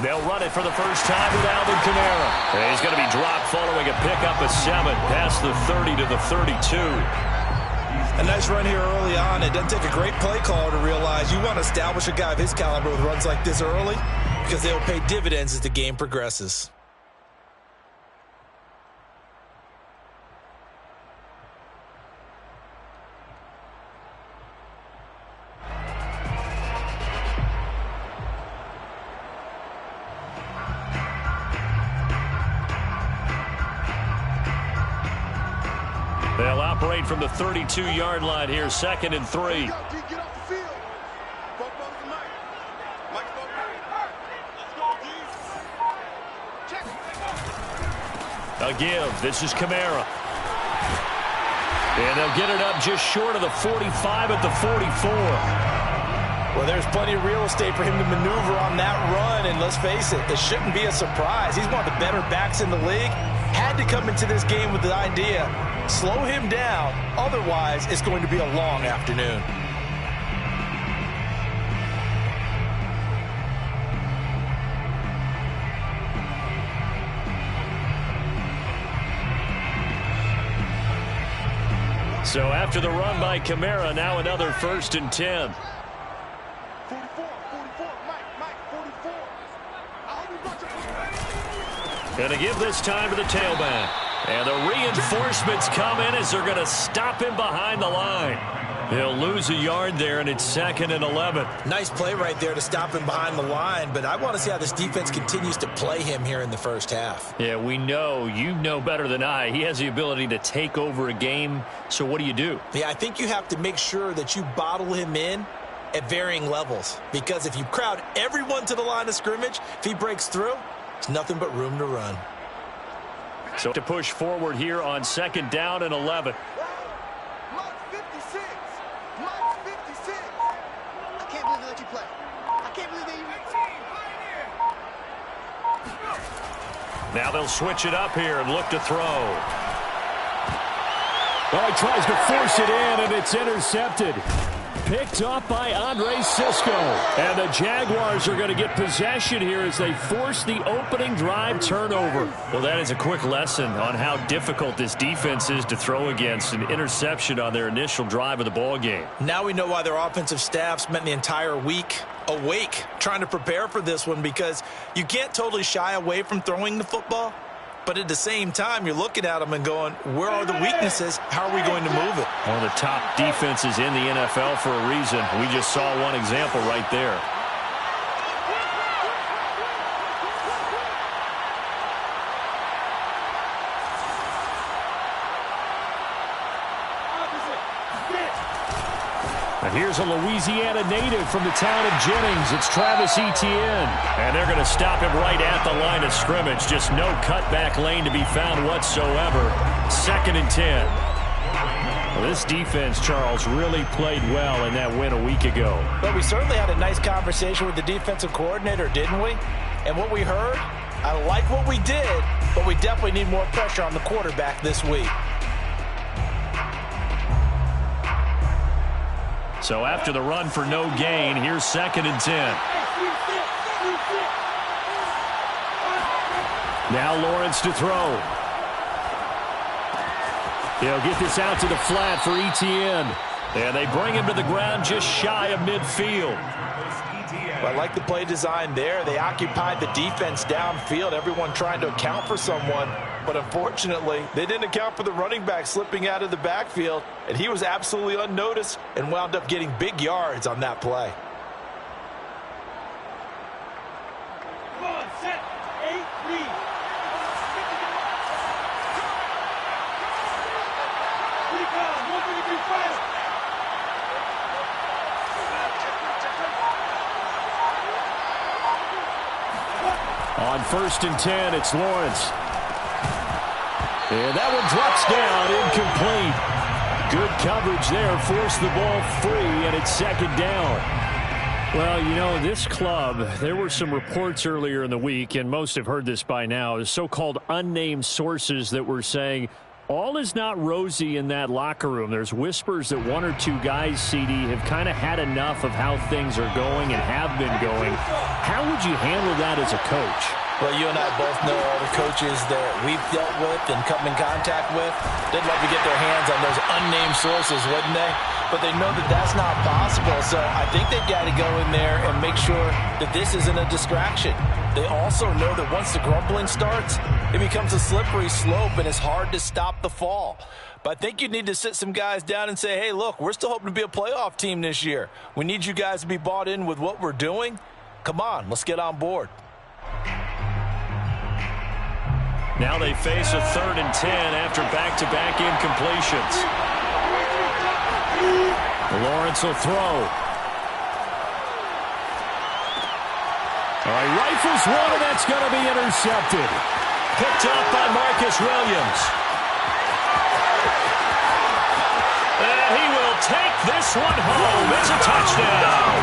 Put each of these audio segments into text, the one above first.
They'll run it for the first time with Alvin Kamara. And he's going to be dropped following a pickup of 7 past the 30 to the 32. A nice run here early on. It doesn't take a great play caller to realize you want to establish a guy of his caliber with runs like this early because they'll pay dividends as the game progresses. They'll operate from the 32-yard line here, 2nd and 3. A give. This is Kamara. And they'll get it up just short of the 45 at the 44. Well, there's plenty of real estate for him to maneuver on that run, and let's face it, it shouldn't be a surprise. He's one of the better backs in the league. Had to come into this game with the idea, slow him down, otherwise it's going to be a long afternoon. So after the run by Kamara, now another 1st and 10. 44, Mike, 44. Going to give this time to the tailback. And the reinforcements come in as they're going to stop him behind the line. He'll lose a yard there, and it's 2nd and 11. Nice play right there to stop him behind the line, but I want to see how this defense continues to play him here in the first half. Yeah, we know. You know better than I. He has the ability to take over a game, so what do you do? Yeah, I think you have to make sure that you bottle him in at varying levels, because if you crowd everyone to the line of scrimmage, if he breaks through, it's nothing but room to run. So to push forward here on 2nd down and 11. Mike 56. Mike 56. I can't believe they let you play. I can't believe they even... Now they'll switch it up here and look to throw. Well, he tries to force it in, and it's intercepted. Picked off by Andre Cisco. And the Jaguars are going to get possession here as they force the opening drive turnover. Well, that is a quick lesson on how difficult this defense is to throw against. An interception on their initial drive of the ball game. Now we know why their offensive staff spent the entire week awake trying to prepare for this one, because you can't totally shy away from throwing the football. But at the same time, you're looking at them and going, where are the weaknesses? How are we going to move it? One of the top defenses in the NFL for a reason. We just saw one example right there. And here's a Louisiana native from the town of Jennings. It's Travis Etienne. And they're going to stop him right at the line of scrimmage. Just no cutback lane to be found whatsoever. 2nd and 10. Well, this defense, Charles, really played well in that win a week ago. But we certainly had a nice conversation with the defensive coordinator, didn't we? And what we heard, I like what we did, but we definitely need more pressure on the quarterback this week. So after the run for no gain, here's 2nd and 10. Now Lawrence to throw. He'll get this out to the flat for Etienne. And they bring him to the ground just shy of midfield. I like the play design there. They occupied the defense downfield, everyone trying to account for someone. But unfortunately, they didn't account for the running back slipping out of the backfield, and he was absolutely unnoticed and wound up getting big yards on that play. Come on, set, 8, read. On 1st and 10, it's Lawrence. And that one drops down, incomplete. Good coverage there, forced the ball free, and it's 2nd down. Well, you know, this club, there were some reports earlier in the week, and most have heard this by now, the so-called unnamed sources that were saying All is not rosy in that locker room. There's whispers that one or two guys, CD, have kind of had enough of how things are going and have been going. How would you handle that as a coach? Well, you and I both know all the coaches that we've dealt with and come in contact with. They'd love to get their hands on those unnamed sources, wouldn't they? But they know that that's not possible, so I think they've got to go in there and make sure that this isn't a distraction. They also know that once the grumbling starts, it becomes a slippery slope and it's hard to stop the fall. But I think you need to sit some guys down and say, hey, look, we're still hoping to be a playoff team this year. We need you guys to be bought in with what we're doing. Come on, let's get on board. Now they face a 3rd and 10 after back-to-back incompletions. Lawrence will throw. All right, rifles one, and that's going to be intercepted. Picked up by Marcus Williams. And he will take this one home. It's a touchdown.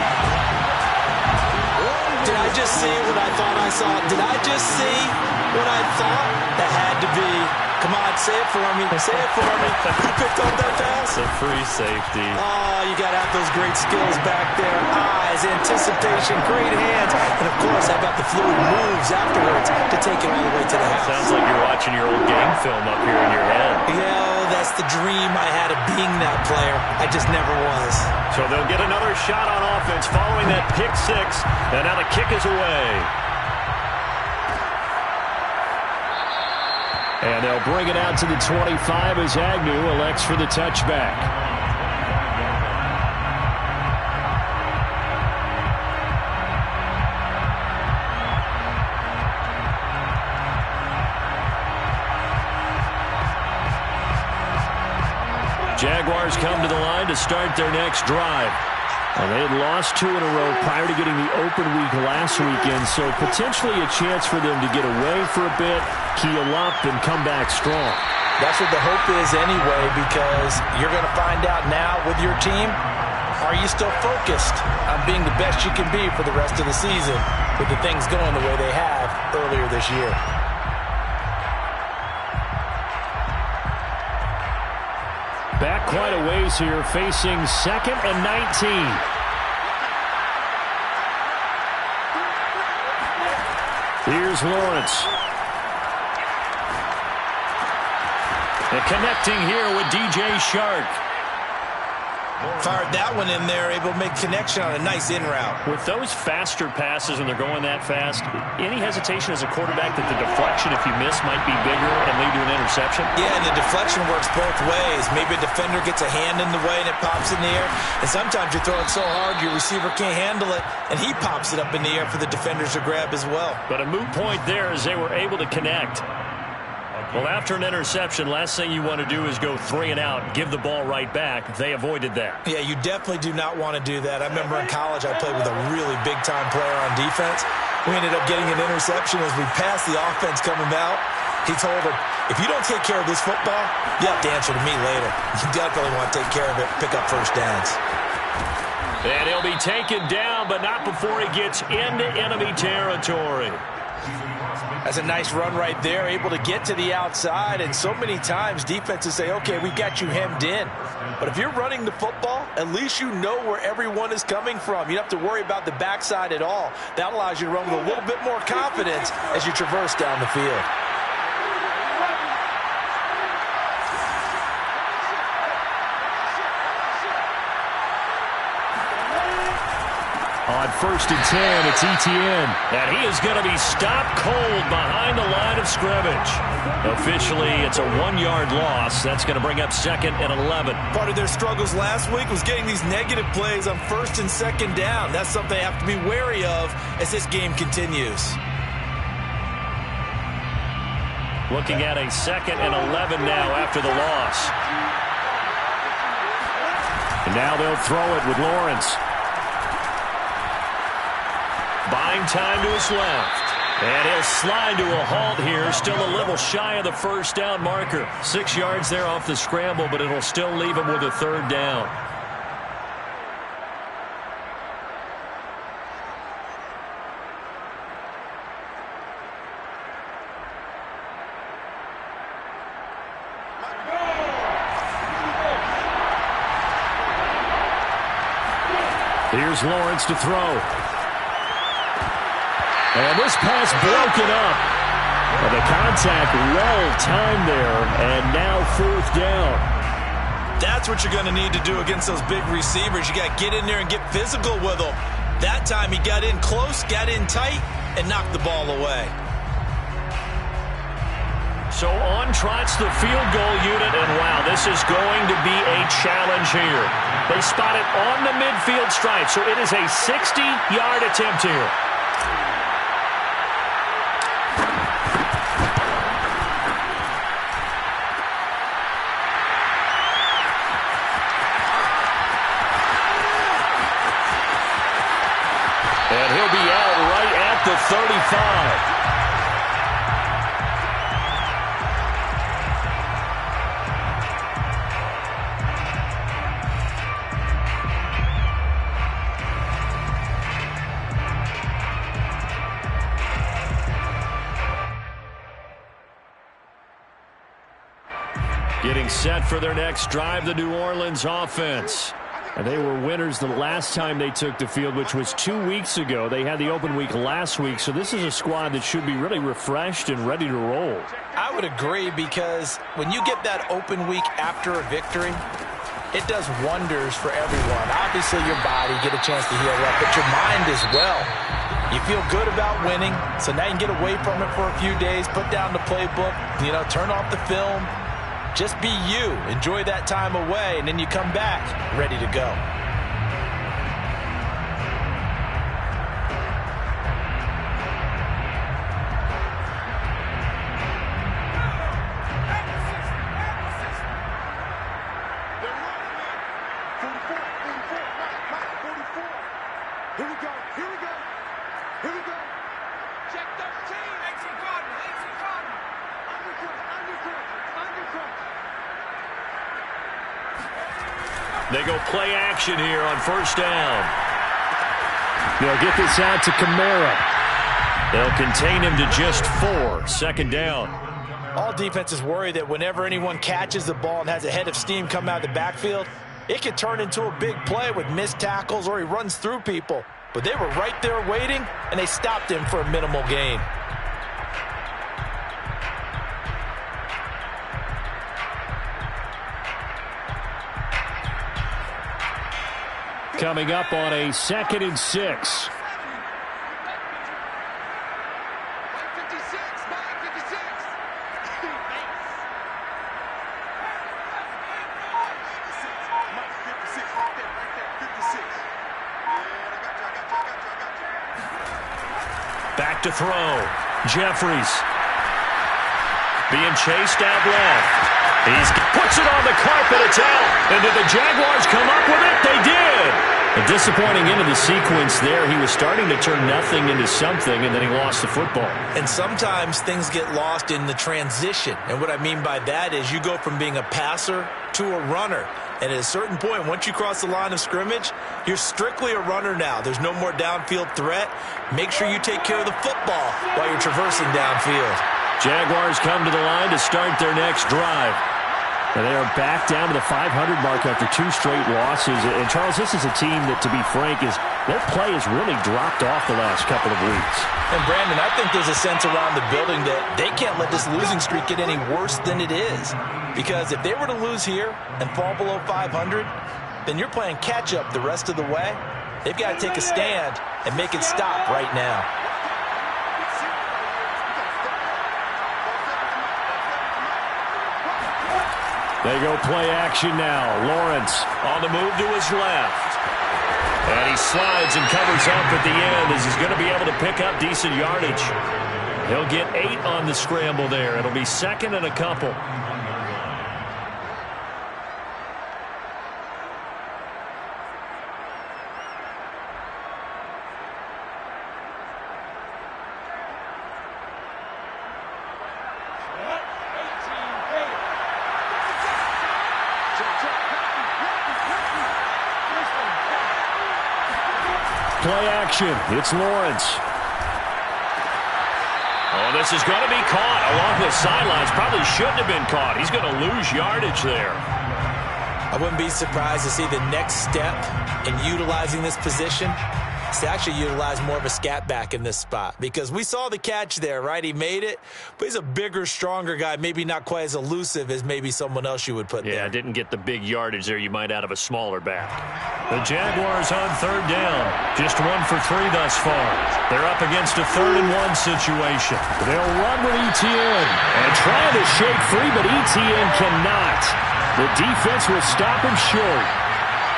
Did I just see what I thought I saw? Did I just see what I thought? That had to be. Come on, say it for me. Say it for me. Who picked up that pass? It's a free safety. Oh, you got to have those great skills back there. Eyes, anticipation, great hands. And, of course, how about the fluid moves afterwards to take it all the way to the house? Sounds like you're watching your old game film up here in your head. Yeah, that's the dream I had of being that player. I just never was. So they'll get another shot on offense following that pick six. And now the kick is away. And they'll bring it out to the 25 as Agnew elects for the touchback. Jaguars come to the line to start their next drive. And they had lost 2 in a row prior to getting the open week last weekend, so potentially a chance for them to get away for a bit, keel up, and come back strong. That's what the hope is anyway, because you're going to find out now with your team, are you still focused on being the best you can be for the rest of the season with the things going the way they have earlier this year? Back quite a ways here, facing 2nd and 19. Here's Lawrence. And connecting here with DJ Shark. Fired that one in there, able to make connection on a nice in route. With those faster passes when they're going that fast, any hesitation as a quarterback that the deflection, if you miss, might be bigger and lead to an interception? Yeah, and the deflection works both ways. Maybe a defender gets a hand in the way and it pops in the air. And sometimes you throw it so hard your receiver can't handle it, and he pops it up in the air for the defenders to grab as well. But a moot point there as they were able to connect. Well, after an interception, last thing you want to do is go 3 and out, give the ball right back. They avoided that. Yeah, you definitely do not want to do that. I remember in college I played with a really big-time player on defense. We ended up getting an interception as we passed the offense coming out. He told him, if you don't take care of this football, you have to answer to me later. You definitely want to take care of it, pick up first downs. And he'll be taken down, but not before he gets into enemy territory. That's a nice run right there, able to get to the outside. And so many times defenses say, okay, we got you hemmed in. But if you're running the football, at least you know where everyone is coming from. You don't have to worry about the backside at all. That allows you to run with a little bit more confidence as you traverse down the field. On 1st and 10, it's Etienne. And he is going to be stopped cold behind the line of scrimmage. Officially, it's a 1-yard loss. That's going to bring up 2nd and 11. Part of their struggles last week was getting these negative plays on 1st and 2nd down. That's something they have to be wary of as this game continues. Looking at a 2nd and 11 now after the loss. And now they'll throw it with Lawrence. Buying time to his left. And he'll slide to a halt here. Still a little shy of the first down marker. 6 yards there off the scramble, but it'll still leave him with a 3rd down. Here's Lawrence to throw. And this pass broken up. And the contact well-timed there, and now 4th down. That's what you're going to need to do against those big receivers. You got to get in there and get physical with them. That time he got in close, got in tight, and knocked the ball away. So on trots the field goal unit, and wow, this is going to be a challenge here. They spot it on the midfield stripe, so it is a 60-yard attempt here. And he'll be out right at the 35. Getting set for their next drive, the New Orleans offense. And they were winners the last time they took the field, which was 2 weeks ago. They had the open week last week, so this is a squad that should be really refreshed and ready to roll. I would agree, because when you get that open week after a victory, it does wonders for everyone. Obviously, your body, get a chance to heal up, but your mind as well. You feel good about winning, so now you can get away from it for a few days, put down the playbook, turn off the film. Just be you. Enjoy that time away, and then you come back ready to go. They go play action here on 1st down. They'll get this out to Kamara. They'll contain him to just 4. 2nd down. All defenses worry that whenever anyone catches the ball and has a head of steam come out of the backfield, it could turn into a big play with missed tackles or he runs through people. But they were right there waiting, and they stopped him for a minimal gain. Coming up on a 2nd and 6. Back to throw. Jeffries. Being chased out left. He puts it on the carpet. It's out. And did the Jaguars come up with it? They did. A disappointing end of the sequence there. He was starting to turn nothing into something, and then he lost the football. And sometimes things get lost in the transition. And what I mean by that is you go from being a passer to a runner. And at a certain point, once you cross the line of scrimmage, you're strictly a runner now. There's no more downfield threat. Make sure you take care of the football while you're traversing downfield. Jaguars come to the line to start their next drive. And they are back down to the 500 mark after 2 straight losses. And, Charles, this is a team that, to be frank, their play has really dropped off the last couple of weeks. And, Brandon, I think there's a sense around the building that they can't let this losing streak get any worse than it is. Because if they were to lose here and fall below 500, then you're playing catch-up the rest of the way. They've got to take a stand and make it stop right now. They go play action now. Lawrence on the move to his left. And he slides and covers up at the end as he's going to be able to pick up decent yardage. He'll get 8 on the scramble there. It'll be 2nd and a couple. Play action. It's Lawrence. Oh, this is going to be caught along the sidelines. Probably shouldn't have been caught. He's going to lose yardage there. I wouldn't be surprised to see the next step in utilizing this position is to actually utilize more of a scat back in this spot, because we saw the catch there, right? He made it, but he's a bigger, stronger guy, maybe not quite as elusive as maybe someone else you would put there. Yeah, didn't get the big yardage there you might out of a smaller back. The Jaguars on third down. Just 1 for 3 thus far. They're up against a 3rd-and-1 situation. They'll run with Etienne and trying to shake free, but Etienne cannot. The defense will stop him short.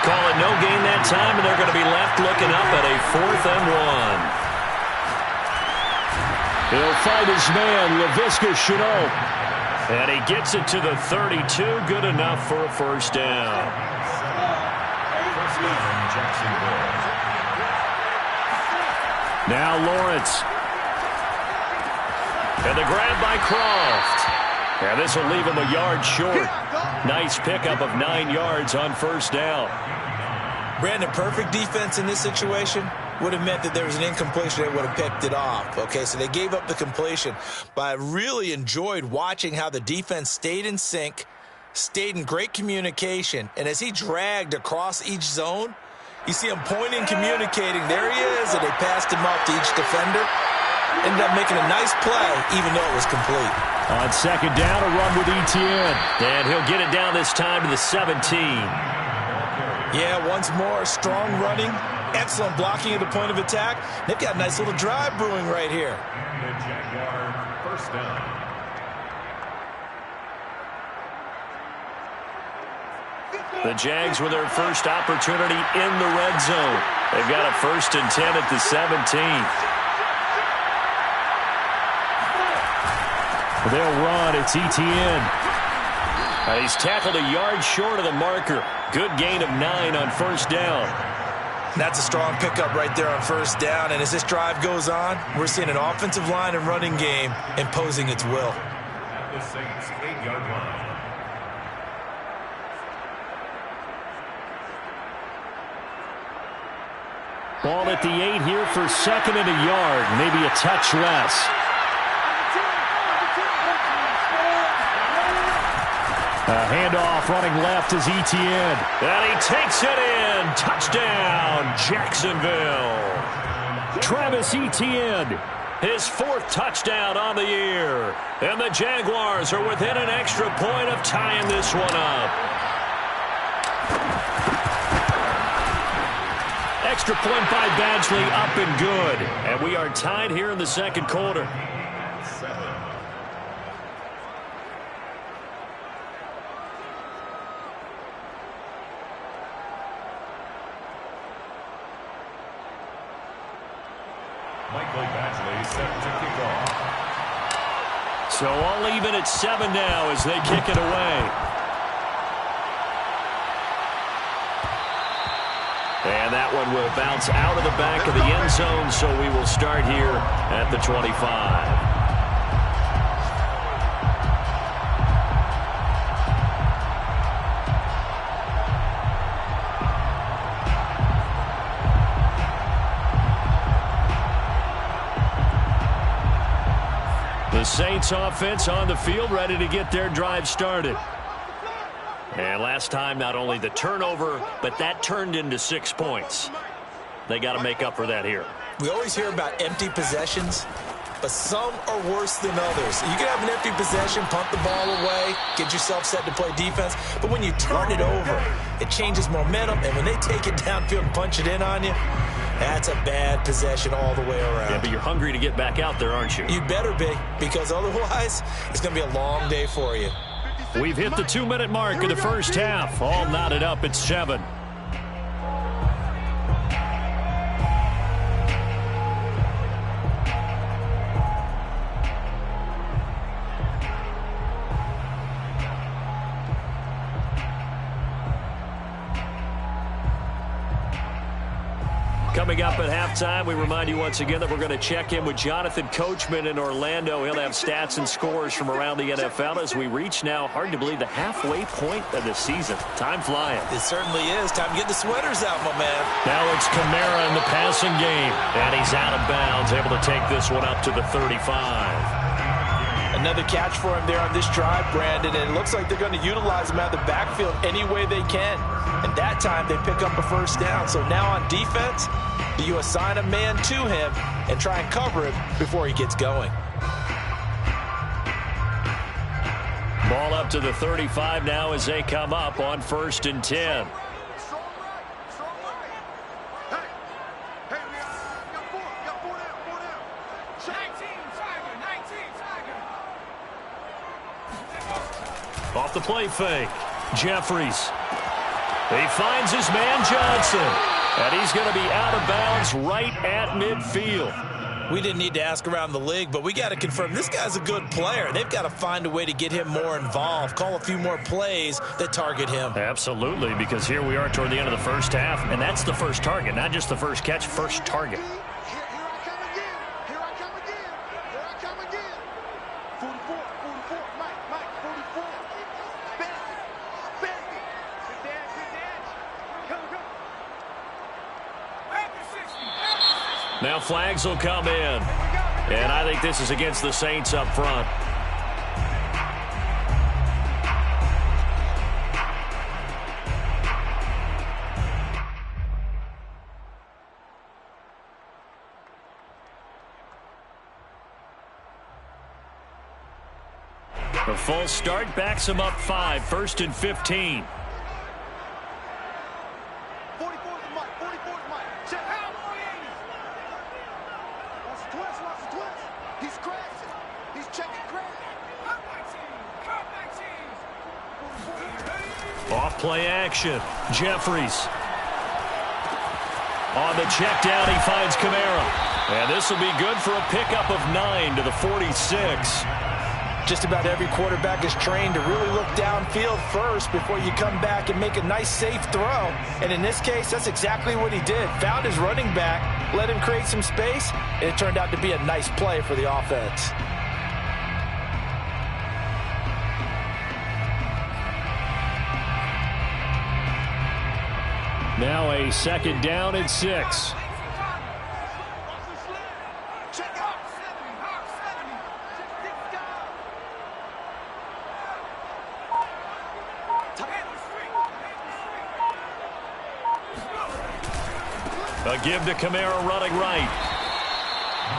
Call it no gain that time, and they're going to be left looking up at a 4th and 1. He'll find his man, Laviska Shenault. And he gets it to the 32. Good enough for a first down. Now Lawrence. And the grab by Croft. And this will leave him a yard short. Nice pickup of 9 yards on first down. Brandon, perfect defense in this situation would have meant that there was an incompletion. They would have picked it off. Okay, so they gave up the completion. But I really enjoyed watching how the defense stayed in sync, stayed in great communication, and as he dragged across each zone, you see him pointing, communicating. There he is, and they passed him off to each defender. Ended up making a nice play, even though it was complete. On second down, a run with Etienne. And he'll get it down this time to the 17. Yeah, once more, strong running, excellent blocking at the point of attack. They've got a nice little drive brewing right here. The Jaguar first down. The Jags with their first opportunity in the red zone. They've got a 1st and 10 at the 17. They'll run. It's Etienne. He's tackled a yard short of the marker. Good gain of 9 on first down. That's a strong pickup right there on first down. And as this drive goes on, we're seeing an offensive line and running game imposing its will. At the Saints' 8-yard line. Ball at the 8 here for 2nd and a yard. Maybe a touch less. A handoff running left is Etienne. And he takes it in. Touchdown, Jacksonville. Travis Etienne, his 4th touchdown on the year. And the Jaguars are within an extra point of tying this one up. Extra point by Badgley, up and good. And we are tied here in the 2nd quarter. Michael Badgley set to kick off. So all even at 7 now as they kick it away. And that one will bounce out of the back of the end zone, so we will start here at the 25. The Saints offense on the field, ready to get their drive started. And last time, not only the turnover, but that turned into 6 points. They got to make up for that here. We always hear about empty possessions, but some are worse than others. You can have an empty possession, punt the ball away, get yourself set to play defense, but when you turn it over, it changes momentum, and when they take it downfield and punch it in on you, that's a bad possession all the way around. Yeah, but you're hungry to get back out there, aren't you? You better be, because otherwise, it's going to be a long day for you. We've hit the 2-minute mark of the first half. All knotted up at 7. Coming up at halftime, we remind you once again that we're going to check in with Jonathan Coachman in Orlando. He'll have stats and scores from around the NFL as we reach now, hard to believe, the halfway point of the season. Time flying. It certainly is. Time to get the sweaters out, my man. Now it's Kamara in the passing game. And he's out of bounds, able to take this one up to the 35. Another catch for him there on this drive, Brandon, and it looks like they're going to utilize him out of the backfield any way they can. And that time they pick up a first down. So now on defense, you assign a man to him and try and cover him before he gets going. Ball up to the 35 now as they come up on 1st and 10. Off the play fake, Jeffries. He finds his man Johnson, and he's going to be out of bounds right at midfield. We didn't need to ask around the league, but we got to confirm this guy's a good player. They've got to find a way to get him more involved, call a few more plays that target him. Absolutely, because here we are toward the end of the first half, and that's the first target, not just the first catch, first target. Now flags will come in, and I think this is against the Saints up front. The full start backs him up 5, 1st and 15. Off play action. Jeffries. On the check down, he finds Kamara. And this will be good for a pickup of 9 to the 46. Just about every quarterback is trained to really look downfield first before you come back and make a nice, safe throw. And in this case, that's exactly what he did. Found his running back, let him create some space, and it turned out to be a nice play for the offense. Now a 2nd down and 6. A give to Kamara running right.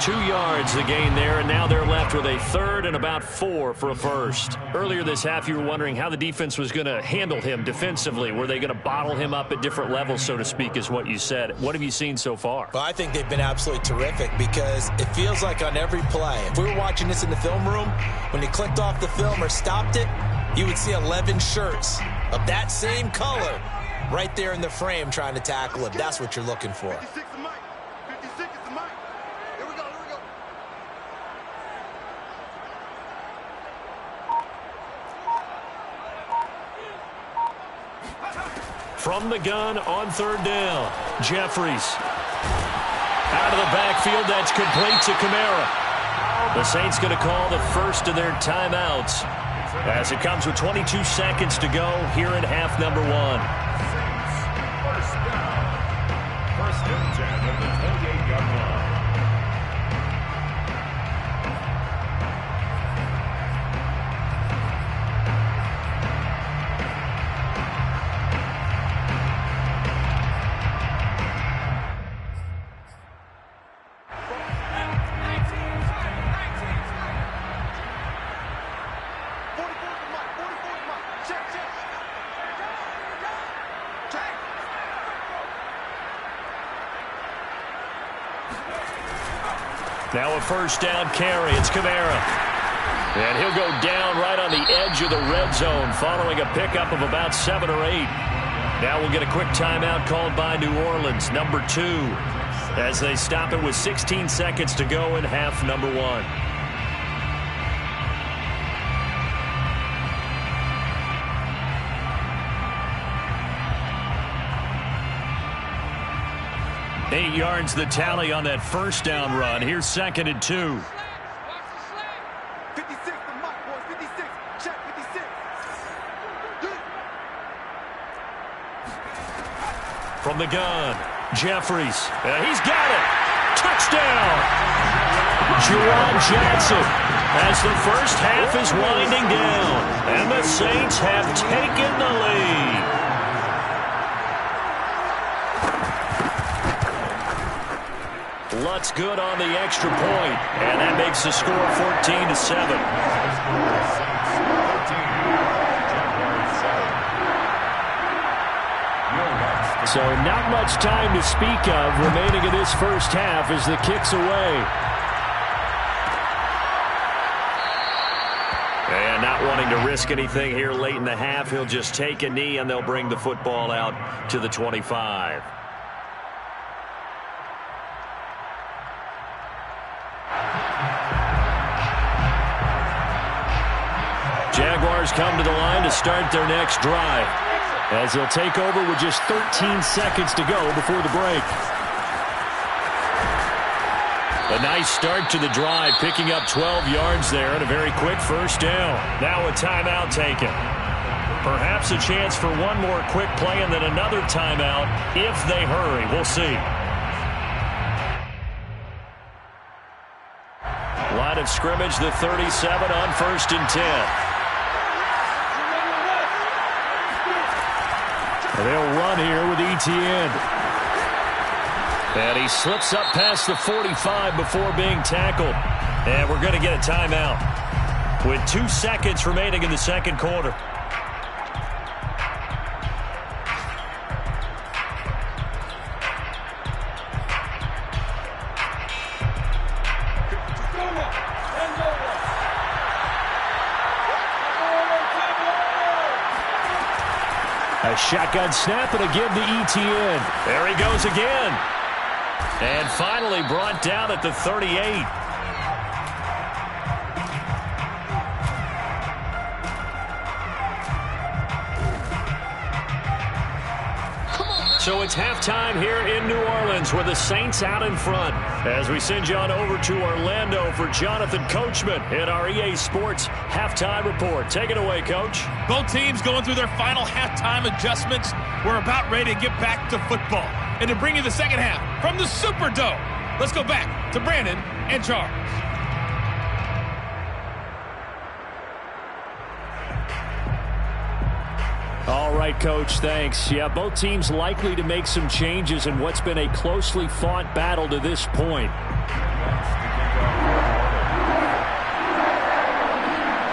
2 yards the gain there, and now they're left with a 3rd and about 4 for a first. Earlier this half, you were wondering how the defense was going to handle him defensively. Were they going to bottle him up at different levels, so to speak, is what you said. What have you seen so far? Well, I think they've been absolutely terrific because it feels like on every play, if we were watching this in the film room, when he clicked off the film or stopped it, you would see 11 shirts of that same color right there in the frame trying to tackle him. That's what you're looking for. 56 is Mike. 56 is Mike. Here we go, here we go. From the gun on 3rd down, Jeffries. Out of the backfield, that's complete to Kamara. The Saints going to call the first of their timeouts as it comes with 22 seconds to go here in half number 1. First and 10 at the 28-yard line. Now a first down carry. It's Kamara. And he'll go down right on the edge of the red zone following a pickup of about 7 or 8. Now we'll get a quick timeout called by New Orleans, number 2, as they stop it with 16 seconds to go in half number 1. Eight yards the tally on that first down run. Here's 2nd and 2. 56 to Mike, boys. 56. Check 56. From the gun, Jeffries. He's got it. Touchdown. Juwan Johnson. as the first half is winding down, and the Saints have taken the lead. Lutz good on the extra point, and that makes the score 14-7. So not much time to speak of remaining in this first half as the kick's away. And not wanting to risk anything here late in the half, he'll just take a knee and they'll bring the football out to the 25. Jaguars come to the line to start their next drive, as they'll take over with just 13 seconds to go before the break. A nice start to the drive, picking up 12 yards there and a very quick first down. Now a timeout taken. Perhaps a chance for one more quick play and then another timeout if they hurry. We'll see. Line of scrimmage, the 37 on 1st and 10. They'll run here with Etienne. And he slips up past the 45 before being tackled. And we're going to get a timeout with 2 seconds remaining in the second quarter. A shotgun snap and a give to Etienne. There he goes again. And finally brought down at the 38. So it's halftime here in New Orleans with the Saints out in front. As we send you on over to Orlando for Jonathan Coachman in our EA Sports Halftime Report. Take it away, Coach. Both teams going through their final halftime adjustments. We're about ready to get back to football. And to bring you the second half from the Superdome, let's go back to Brandon and Charles. All right, Coach, thanks. Yeah, both teams likely to make some changes in what's been a closely fought battle to this point.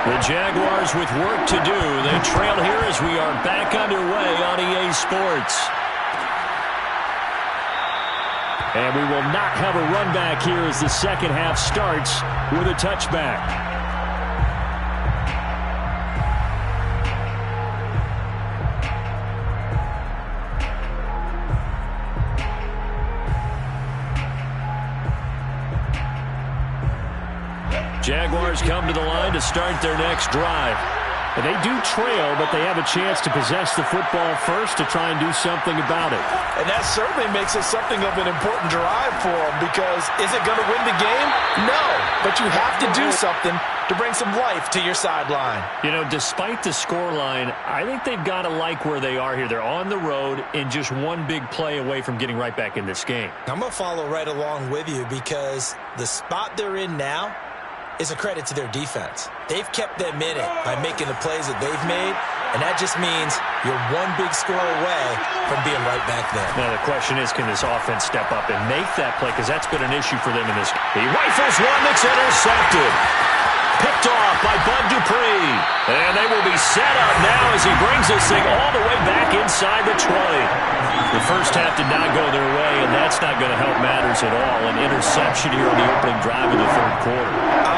The Jaguars with work to do. They trail here as we are back underway on EA Sports. And we will not have a run back here as the second half starts with a touchback. Jaguars come to the line to start their next drive. And they do trail, but they have a chance to possess the football first to try and do something about it. And that certainly makes it something of an important drive for them, because is it going to win the game? No, but you have to do something to bring some life to your sideline. You know, despite the scoreline, I think they've got to like where they are here. They're on the road and just one big play away from getting right back in this game. I'm going to follow right along with you, because the spot they're in now is a credit to their defense. They've kept them in it by making the plays that they've made, and that just means you're one big score away from being right back there. Now the question is, can this offense step up and make that play? Because that's been an issue for them in this. He rifles one that's intercepted. Picked off by Bud Dupree. And they will be set up now as he brings this thing all the way back inside the 20. The first half did not go their way, and that's not going to help matters at all. An interception here on the opening drive of the third quarter.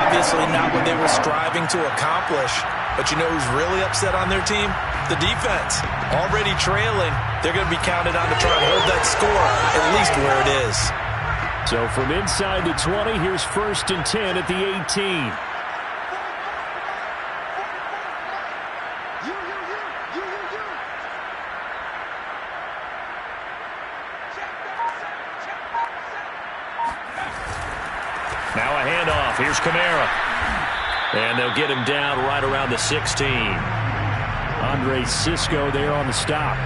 Obviously not what they were striving to accomplish. But you know who's really upset on their team? The defense. Already trailing, they're going to be counted on to try and hold that score, at least where it is. So from inside the 20, here's 1st and 10 at the 18. Now a handoff. Here's Kamara. And they'll get him down right around the 16. Andre Cisco there on the stop.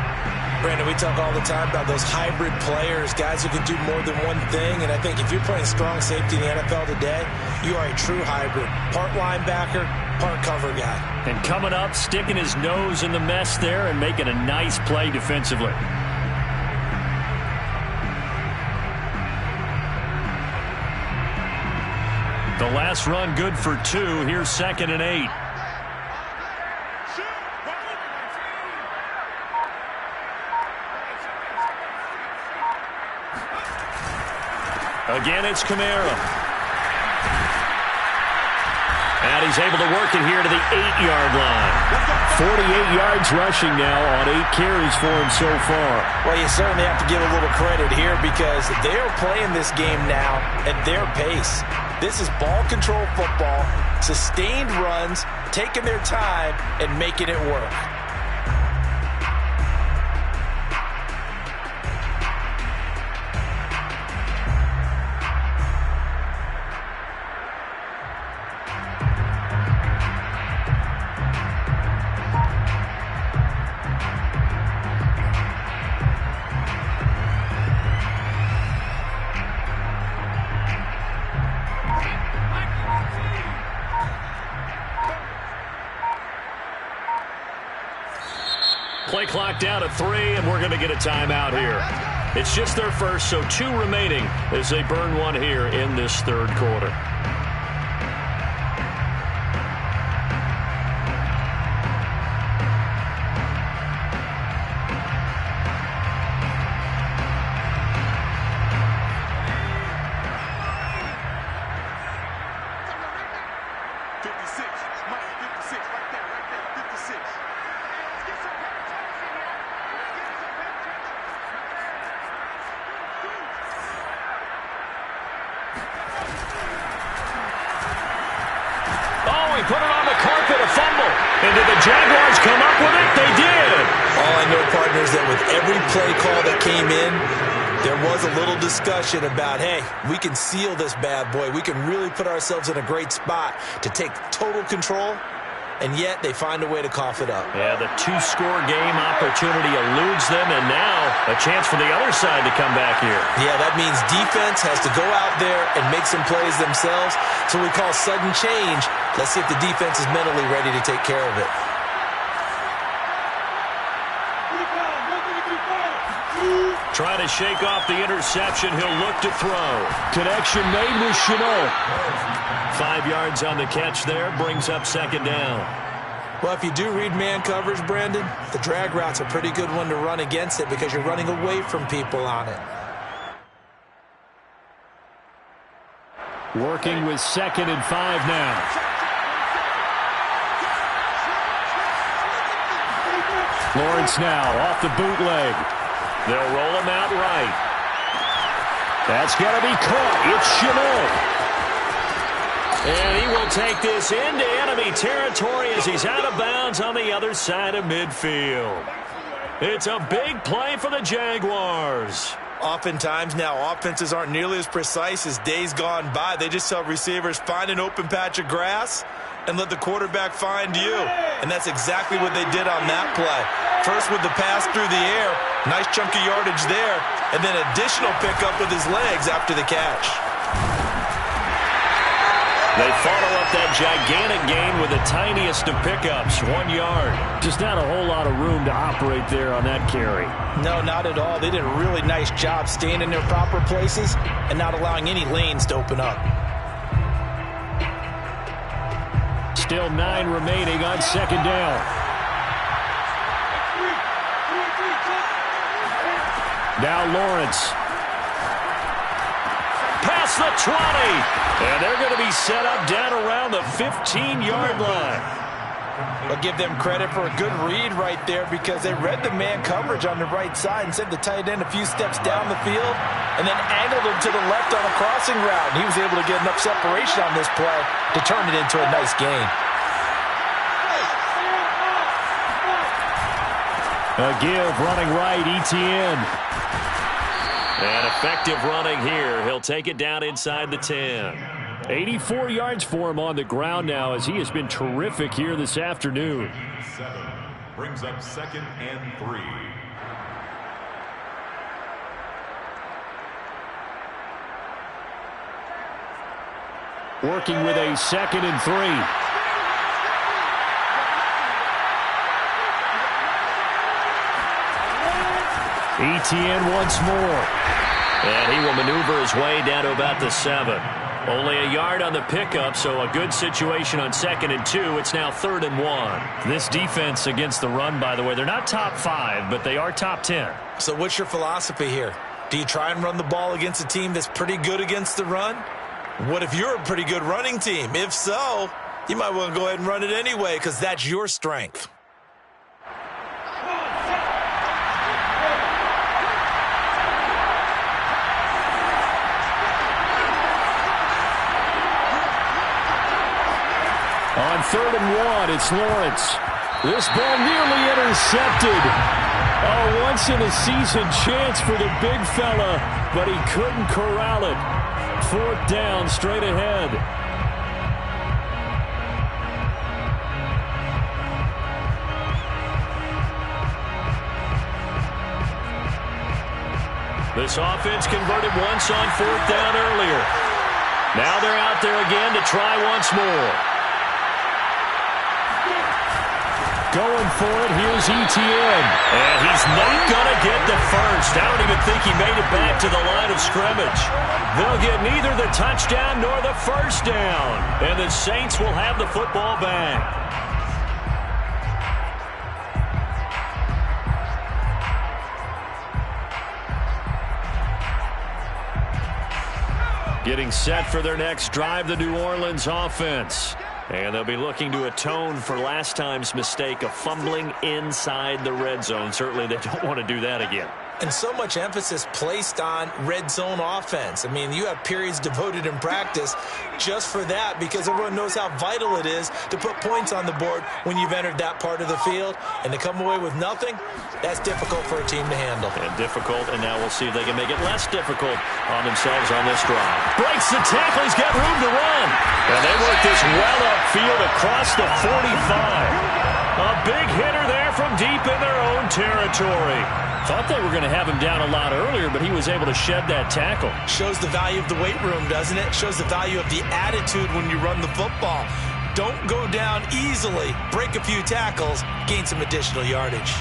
Brandon, we talk all the time about those hybrid players, guys who can do more than one thing. And I think if you're playing strong safety in the NFL today, you are a true hybrid. Part linebacker, part cover guy. And coming up, sticking his nose in the mess there and making a nice play defensively. The last run good for 2. Here's 2nd and 8. Again, it's Kamara. And he's able to work it here to the 8-yard line. 48 yards rushing now on 8 carries for him so far. Well, you certainly have to give a little credit here because they're playing this game now at their pace. This is ball control football, sustained runs, taking their time and making it work. Play clock down to 3, and we're going to get a timeout here. It's just their first, so 2 remaining as they burn one here in this 3rd quarter. Put it on the carpet, a fumble. And did the Jaguars come up with it? They did. All I know, partners, that with every play call that came in, there was a little discussion about, hey, we can seal this bad boy. We can really put ourselves in a great spot to take total control, and yet they find a way to cough it up. Yeah, the 2-score game opportunity eludes them, and now a chance for the other side to come back here. Yeah, that means defense has to go out there and make some plays themselves. So we call sudden change. Let's see if the defense is mentally ready to take care of it. Trying to shake off the interception. He'll look to throw. Connection made with Shenault. 5 yards on the catch there. Brings up 2nd down. Well, if you do read man coverage, Brandon, the drag route's a pretty good one to run against it because you're running away from people on it. Working with 2nd and 5 now. Lawrence now off the bootleg. They'll roll him out right. That's going to be caught. It's Shenault. And he will take this into enemy territory as he's out of bounds on the other side of midfield. It's a big play for the Jaguars. Oftentimes now, offenses aren't nearly as precise as days gone by. They just tell receivers, find an open patch of grass and let the quarterback find you. And that's exactly what they did on that play. First with the pass through the air, nice chunk of yardage there, and then additional pickup with his legs after the catch. They follow up that gigantic gain with the tiniest of pickups, 1 yard. Just not a whole lot of room to operate there on that carry. No, not at all. They did a really nice job staying in their proper places and not allowing any lanes to open up. Still 9 remaining on 2nd down. Now Lawrence. Past the 20. And they're going to be set up down around the 15-yard line. I'll give them credit for a good read right there because they read the man coverage on the right side and sent the tight end a few steps down the field and then angled him to the left on a crossing route. And he was able to get enough separation on this play to turn it into a nice gain. A give running right, Etienne. And effective running here. He'll take it down inside the 10. 84 yards for him on the ground now as he has been terrific here this afternoon. 7 brings up 2nd and 3. working with a 2nd and 3. Etienne once more. And he will maneuver his way down to about the 7. Only a yard on the pickup, so a good situation on 2nd and 2. It's now 3rd and 1. This defense against the run, by the way, they're not top 5, but they are top 10. So what's your philosophy here? Do you try and run the ball against a team that's pretty good against the run? What if you're a pretty good running team? If so, you might want to go ahead and run it anyway because that's your strength. On 3rd and 1, it's Lawrence. This ball nearly intercepted. A once-in-a-season chance for the big fella, but he couldn't corral it. 4th down, straight ahead. This offense converted once on 4th down earlier. Now they're out there again to try once more. Going for it, here's Etienne. And he's not going to get the first. I don't even think he made it back to the line of scrimmage. They'll get neither the touchdown nor the first down. And the Saints will have the football back. Getting set for their next drive, the New Orleans offense. And they'll be looking to atone for last time's mistake of fumbling inside the red zone. Certainly they don't want to do that again. And so much emphasis placed on red zone offense. I mean, you have periods devoted in practice just for that because everyone knows how vital it is to put points on the board when you've entered that part of the field. And to come away with nothing, that's difficult for a team to handle. And difficult, and now we'll see if they can make it less difficult on themselves on this drive. Breaks the tackle, he's got room to run. And they work this well upfield across the 45. A big hitter there from deep in their own territory. Thought they were going to have him down a lot earlier, but he was able to shed that tackle. Shows the value of the weight room, doesn't it? Shows the value of the attitude when you run the football. Don't go down easily. Break a few tackles, gain some additional yardage.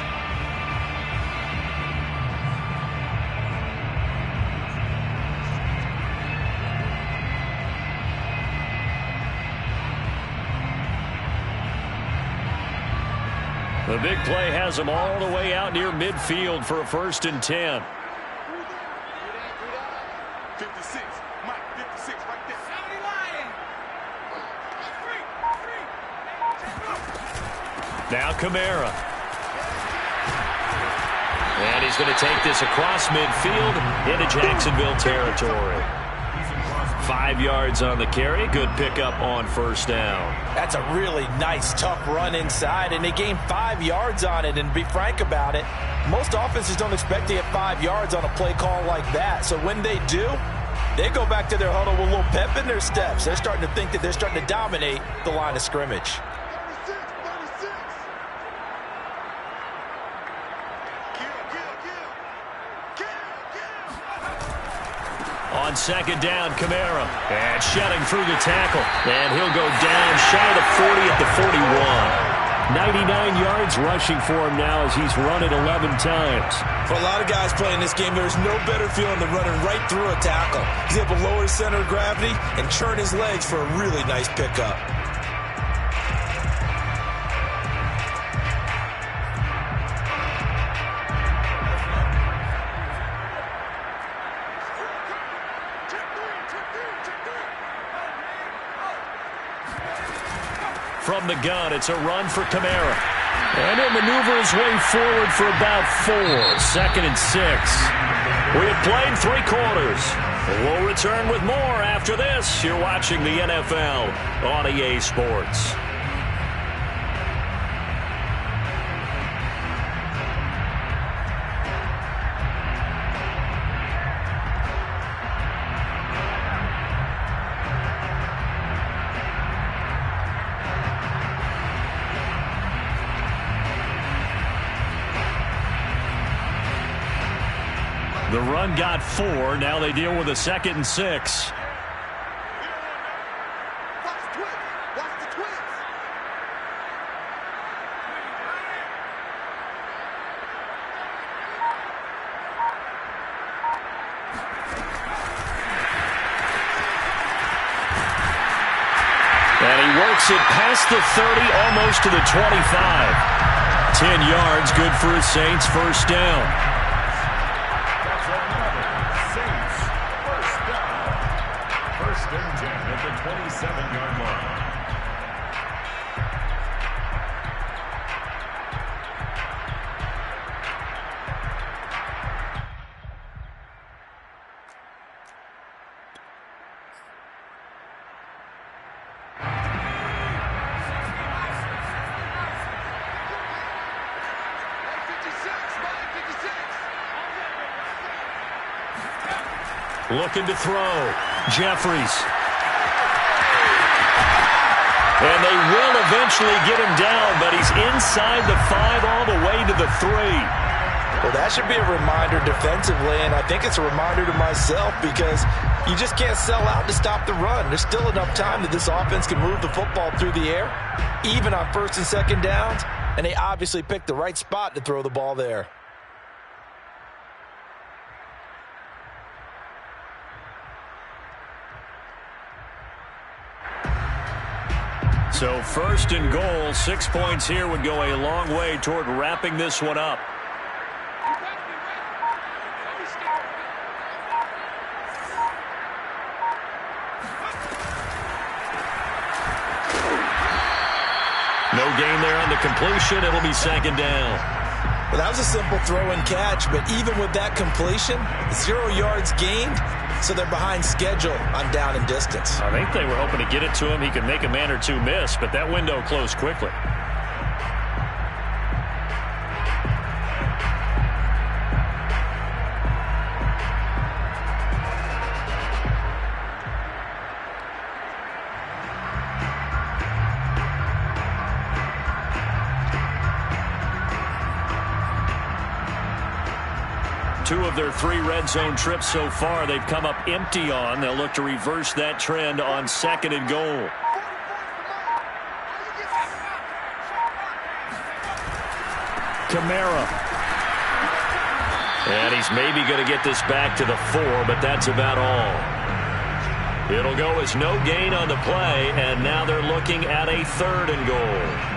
The big play has them all the way out near midfield for a 1st and 10. 56. Mike, 56 right there. Now Kamara. And he's going to take this across midfield into Jacksonville territory. 5 yards on the carry. Good pickup on 1st down. That's a really nice, tough run inside, and they gained 5 yards on it. And to be frank about it, most offenses don't expect to get 5 yards on a play call like that. So when they do, they go back to their huddle with a little pep in their steps. They're starting to think that they're starting to dominate the line of scrimmage. 36. On 2nd down, Kamara. And shedding through the tackle. And he'll go down shy of the 40 at the 41. 99 yards rushing for him now as he's run it 11 times. For a lot of guys playing this game, there's no better feeling than running right through a tackle. He's able to lower his center of gravity and churn his legs for a really nice pickup. From the gun, it's a run for Kamara. And he'll maneuver his way forward for about 4. 2nd and 6. We have played 3 quarters. We'll return with more after this. You're watching the NFL on EA Sports. The run got 4. Now they deal with a 2nd and 6. Works it past the 30, almost to the 25. 10 yards, good for a Saints first down. That's another Saints first down. First and 10 at the 27-yard line. Looking to throw. Jeffries. And they will eventually get him down, but he's inside the 5 all the way to the 3. Well, that should be a reminder defensively, and I think it's a reminder to myself because you just can't sell out to stop the run. There's still enough time that this offense can move the football through the air, even on first and second downs, and they obviously picked the right spot to throw the ball there. So first and goal, 6 points here would go a long way toward wrapping this one up. No gain there on the completion. It'll be second down. Well, that was a simple throw and catch, but even with that completion, 0 yards gained, so they're behind schedule on down and distance. I think they were hoping to get it to him. He could make a man or two miss, but that window closed quickly. Two of their 3 red zone trips so far, they've come up empty on. They'll look to reverse that trend on second and goal. Kamara. And he's maybe going to get this back to the 4, but that's about all. It'll go as no gain on the play, and now they're looking at a third and goal.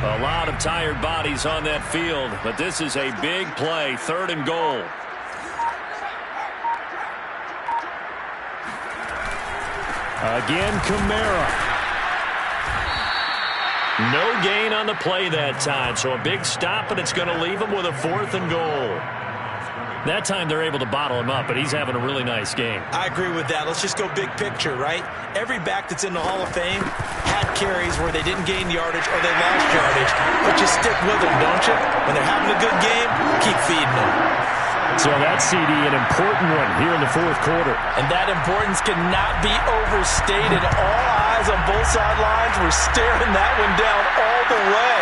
A lot of tired bodies on that field, but this is a big play, third and goal. Again, Kamara. No gain on the play that time, so a big stop, and it's going to leave him with a fourth and goal. That time they're able to bottle him up, but he's having a really nice game. I agree with that. Let's just go big picture, right? Every back that's in the Hall of Fame had carries where they didn't gain yardage or they lost yardage, but you stick with them, don't you? When they're having a good game, keep feeding them. So that's, CD, an important one here in the fourth quarter. And that importance cannot be overstated. All eyes on both sidelines were staring that one down all the way.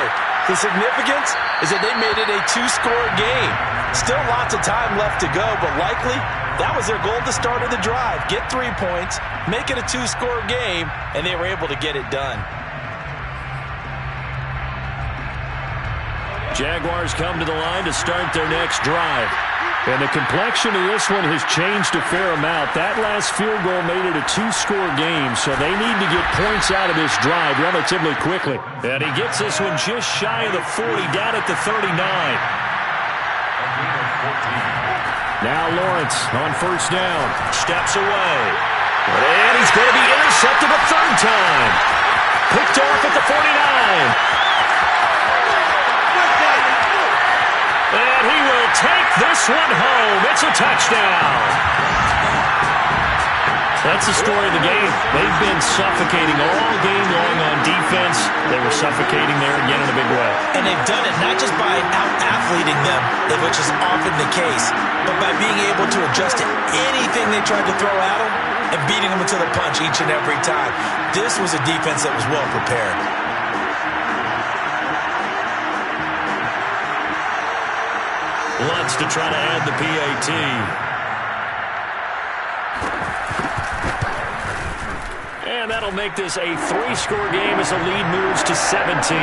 The significance is that they made it a 2-score game. Still lots of time left to go, but likely that was their goal at the start of the drive. Get 3 points, make it a 2-score game, and they were able to get it done. Jaguars come to the line to start their next drive. And the complexion of this one has changed a fair amount. That last field goal made it a 2-score game, so they need to get points out of this drive relatively quickly. And he gets this one just shy of the 40, down at the 39. Now Lawrence on first down. Steps away. And he's going to be intercepted a third time. Picked off at the 49. And he will take this one home. It's a touchdown. That's the story of the game. They've been suffocating all game long on defense. They were suffocating there again in a big way. And they've done it not just by out-athleting them, which is often the case, but by being able to adjust to anything they tried to throw at them and beating them into the punch each and every time. This was a defense that was well prepared. Lutz to try to add the PAT. And that'll make this a 3-score game as the lead moves to 17.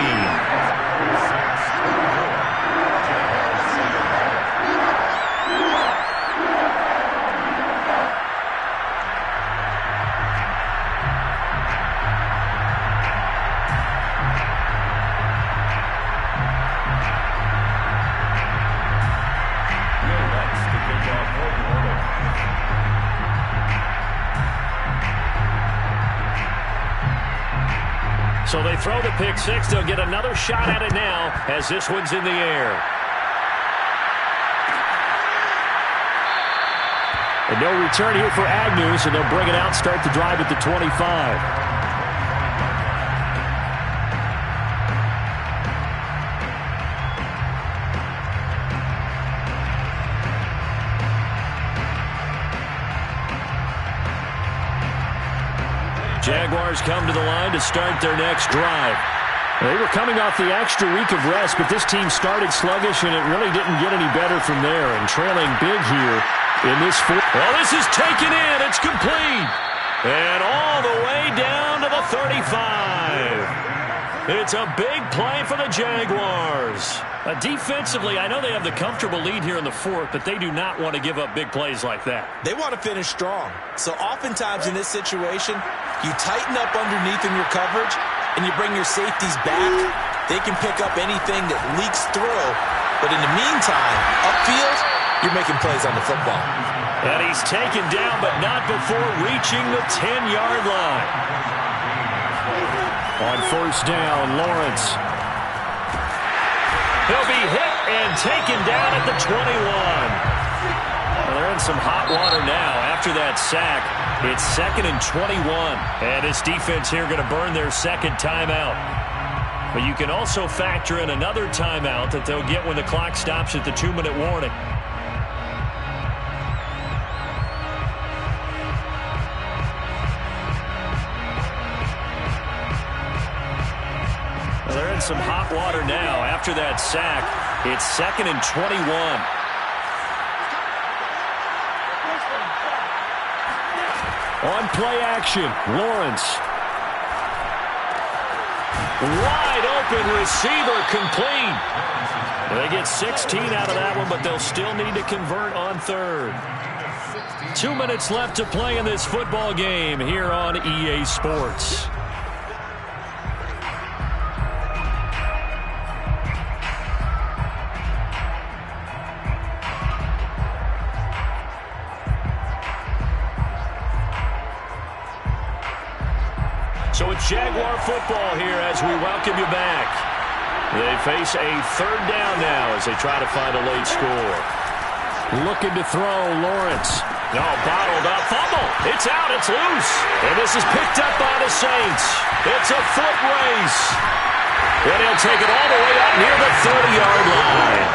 So they throw the pick six. They'll get another shot at it now as this one's in the air. And no return here for Agnew, so they'll bring it out, start the drive at the 25. Jaguars come to the line to start their next drive. They were coming off the extra week of rest, but this team started sluggish, and it really didn't get any better from there. And trailing big here in this fourth. Well, this is taken in. It's complete. And all the way down to the 35. It's a big play for the Jaguars. Defensively, I know they have the comfortable lead here in the fourth, but they do not want to give up big plays like that. They want to finish strong. So oftentimes in this situation, you tighten up underneath in your coverage, and you bring your safeties back. They can pick up anything that leaks through. But in the meantime, upfield, you're making plays on the football. And he's taken down, but not before reaching the 10-yard line. On first down, Lawrence. He'll be hit and taken down at the 21. Well, they're in some hot water now after that sack. It's 2nd and 21. And this defense here going to burn their second timeout. But you can also factor in another timeout that they'll get when the clock stops at the 2-minute warning. They're in some hot water now after that sack. It's 2nd and 21. On play action, Lawrence. Wide open receiver complete. They get 16 out of that one, but they'll still need to convert on third. 2 minutes left to play in this football game here on EA Sports. So it's Jaguar football here as we welcome you back. They face a third down now as they try to find a late score. Looking to throw, Lawrence. No, bottled up, fumble. It's out, it's loose. And this is picked up by the Saints. It's a foot race. And he'll take it all the way out near the 30-yard line.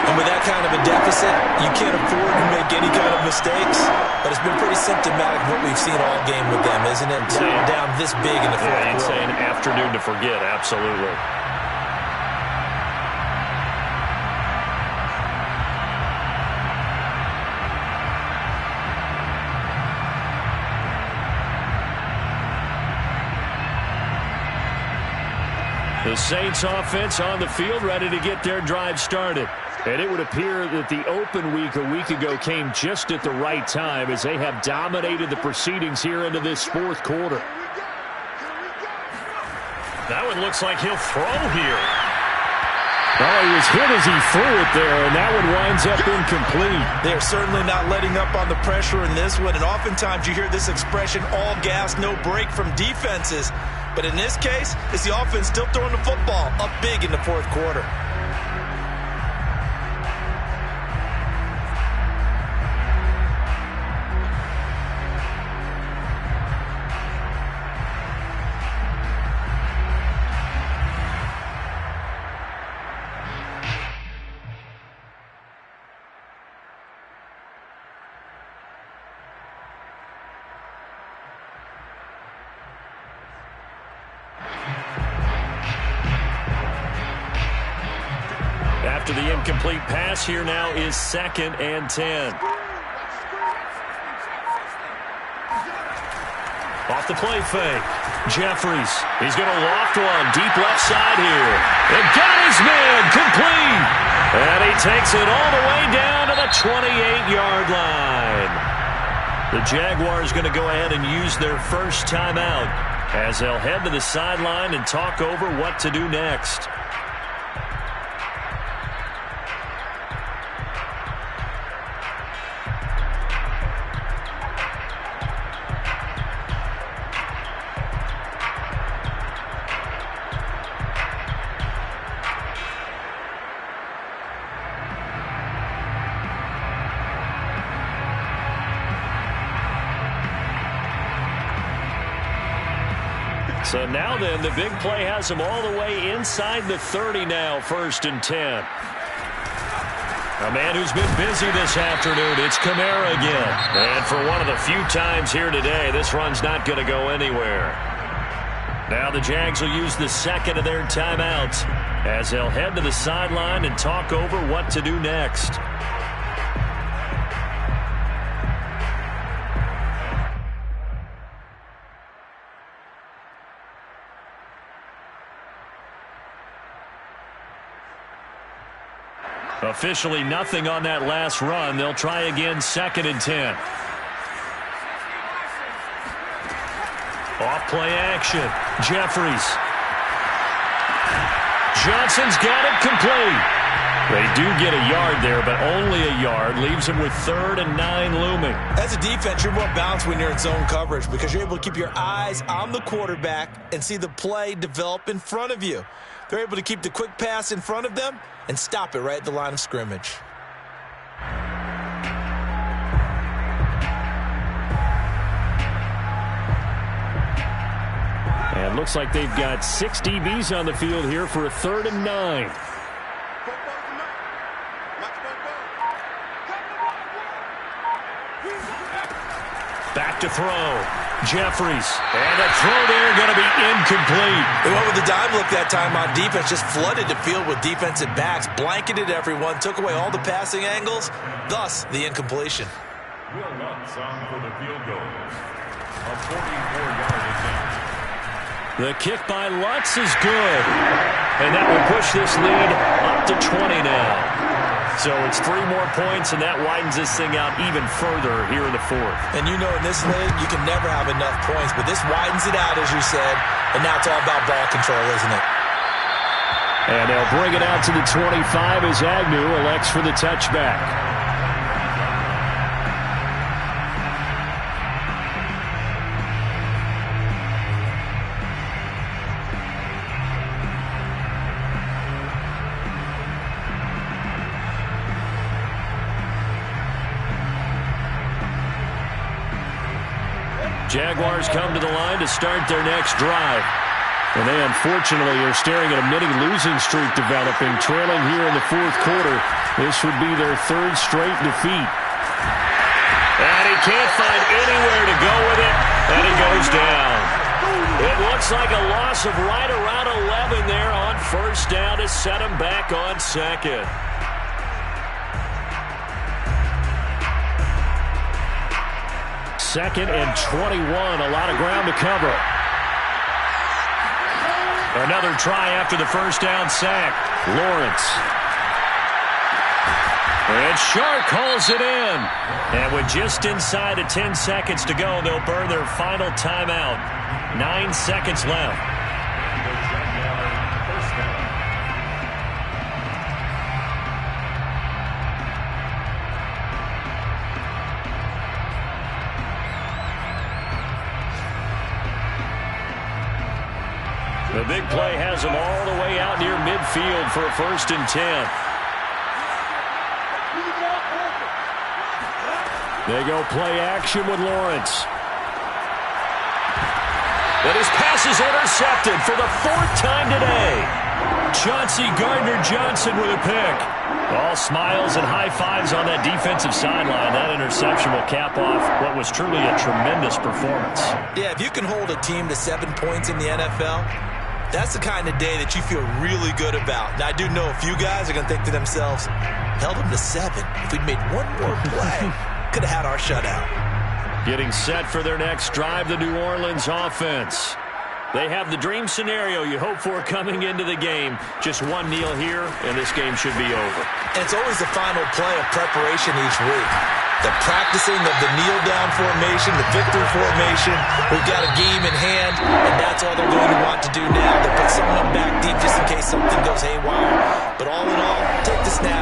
And with that kind of a deficit, you can't afford to make any kind of mistakes. But it's been pretty symptomatic of what we've seen all game with them, isn't it? Down this big in the fourth quarter. You'd say an afternoon to forget, absolutely. The Saints offense on the field, ready to get their drive started. And it would appear that the open week a week ago came just at the right time as they have dominated the proceedings here into this fourth quarter. That one looks like he'll throw here. Oh, he was hit as he threw it there, and that one winds up incomplete. They're certainly not letting up on the pressure in this one, and oftentimes you hear this expression, all gas, no break from defenses. But in this case, it's the offense still throwing the football up big in the fourth quarter. after the incomplete pass. Here now is 2nd and 10. Off the play fake. Jeffries. He's going to loft one. Deep left side here. And got his man. Complete. And he takes it all the way down to the 28-yard line. The Jaguars going to go ahead and use their first timeout as they'll head to the sideline and talk over what to do next. So now then, the big play has them all the way inside the 30 now, 1st and 10. A man who's been busy this afternoon, it's Kamara again. And for one of the few times here today, this run's not going to go anywhere. Now the Jags will use the 2nd of their timeouts as they'll head to the sideline and talk over what to do next. Officially nothing on that last run. They'll try again, 2nd and 10. Off play action. Jeffries. Johnson's got it complete. They do get a yard there, but only a yard. Leaves them with 3rd and 9 looming. As a defense, you're more balanced when you're in zone coverage because you're able to keep your eyes on the quarterback and see the play develop in front of you. They're able to keep the quick pass in front of them and stop it right at the line of scrimmage. And looks like they've got 6 DBs on the field here for a 3rd and 9. Back to throw. Jeffries. And a throw there going to be incomplete. They went with the dime look that time on defense. Just flooded the field with defensive backs. Blanketed everyone. Took away all the passing angles. Thus, the incompletion. Will Lutz on for the field goal. A 44-yard attempt. The kick by Lutz is good. And that will push this lead up to 20 now. So it's 3 more points, and that widens this thing out even further here in the 4th. And you know in this league, you can never have enough points, but this widens it out, as you said, and now it's all about ball control, isn't it? And they'll bring it out to the 25 as Agnew elects for the touchback. Jaguars come to the line to start their next drive. And they unfortunately are staring at a mini-losing streak developing, trailing here in the 4th quarter. This would be their 3rd straight defeat. And he can't find anywhere to go with it, and he goes down. It looks like a loss of right around 11 there on 1st down to set him back on 2nd. Second and 21, a lot of ground to cover. Another try after the 1st down sack. Lawrence. And Shark calls it in. And with just inside of 10 seconds to go, they'll burn their final timeout. 9 seconds left. The big play has them all the way out near midfield for a 1st and 10. They go play action with Lawrence. But his pass is intercepted for the 4th time today. Chauncey Gardner-Johnson with a pick. All smiles and high fives on that defensive sideline. That interception will cap off what was truly a tremendous performance. Yeah, if you can hold a team to 7 points in the NFL, That's the kind of day that you feel really good about. Now, I do know a few guys are going to think to themselves, held them to 7. If we'd made one more play, could have had our shutout. Getting set for their next drive, the New Orleans offense. They have the dream scenario you hope for coming into the game. Just one kneel here, and this game should be over. And it's always the final play of preparation each week. The practicing of the kneel-down formation, the victory formation. We've got a game in hand, and that's all they're going to want to do now. They'll put someone back deep just in case something goes haywire. But all in all, take the snap.